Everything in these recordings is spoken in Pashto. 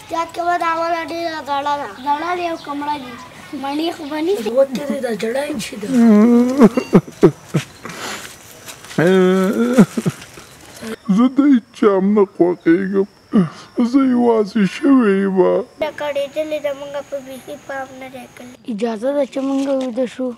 احتیاط کوه دا ونه ډېره زړه ده. زړه دی او کمړه دي. مڼې خو به نیسي. وتې دی دا جړه یې چې ده. زه د هېچا هم نه خوښېږم. زه یوازې شوې یمه. دا کړېدلې ده موږ په بیخي پام نه دی کړی. اجازه ده چې موږ ویده شو.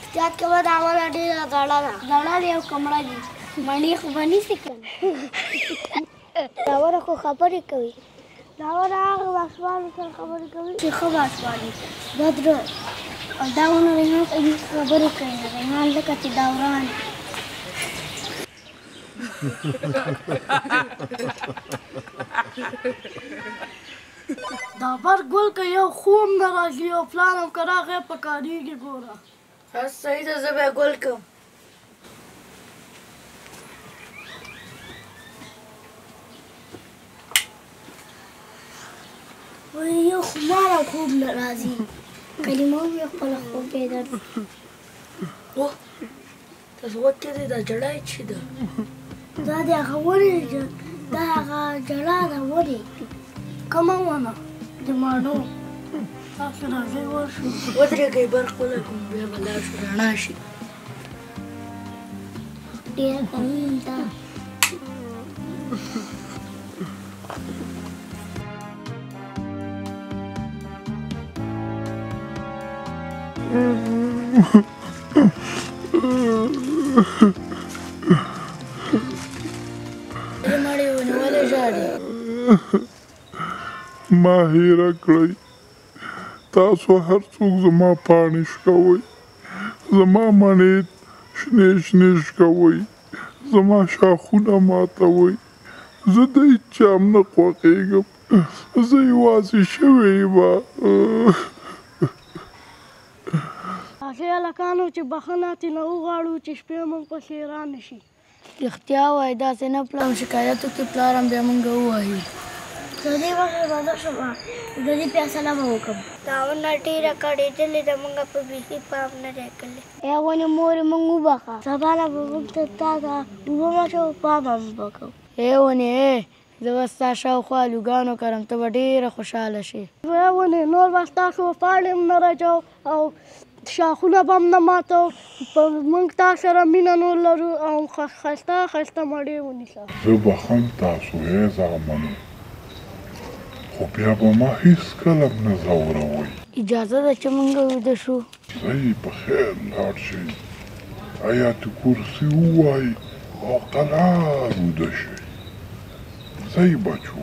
احتیاط کوه دا ونه ډېره زړه ده. زړه دی او کمړه دي. مڼې خو به نیسي که نه. دا ونه خو خبرې کوي. دا ونه هغه ماشومانو سره خبرې کوي چې ښه ماشومان دي. دا درې او دا ونه ریحان هېڅ خبرې کوي نه. ریحان لکه چې دا وران دي. دا بر ګل که یو خو هم نه راځي او پلان هم که راغی په کارېږي ګوره. بس صحیح ده زه به یې ګل کړم. وایي یو خو ما را خوب نه راځي. کلمه ووایه خپله خوب بیدار شي. اوه تاسو وتې دی دا جړه یې چې ده. دا د هغه ونې دا هغه جړه ده ونې. کومه ونه؟ د ماڼو. تاسو راځئ ورشو. ودرېږئ برق ولګوم بیا به لاړ شو رڼا شي. ډېره ګرمي ده. مړې ونې ولې ژاړې؟ ما هیره کړئ. تاسو هر څوک زما پاڼې شکوئ. زما مڼې شنې شنې شکوئ. زما شاخونه ماتوئ. زه د هېچا هم نه خوښېږم. زه یوازې شوې یمه. هغې هلکانو چې بښنه ترېنه وغواړو چې شپې موږ پسې را نه شي. رښتیا وایي داسې نه پلار شکایت وکړي پلار هم بیا موږ ووایي. زه دې وخت راضه شوم. د دې فیصله به وکړم. دا ونه ډېره کړېدلې ده موږ په بیخي پام نه دی کړی. ای ونې مورې موږ وبخښه. سبا نه به موږ ته تا ته اوبه واچوو پام هم به کوو. ای ونې زه به ستا شاوخوا الوګانو کرم ته به ډېره خوشحاله شې. ای ونې نور به ستاسو پاڼې هم نه رژو او شاخونه به هم نه ماتو. موږ تا سره مینه نور لرو او ښایسته ښایسته مڼې ونیسه. زه بخښم تاسو ای زامنو. خو بیا به ما هېڅکله هم نه ځوروئ. اجازه ده چې موږ ویده شو. ځئ په خیر لاړ شئ. آیات کرسي ووایئ او قرار ویده شئ. ځئ بچو.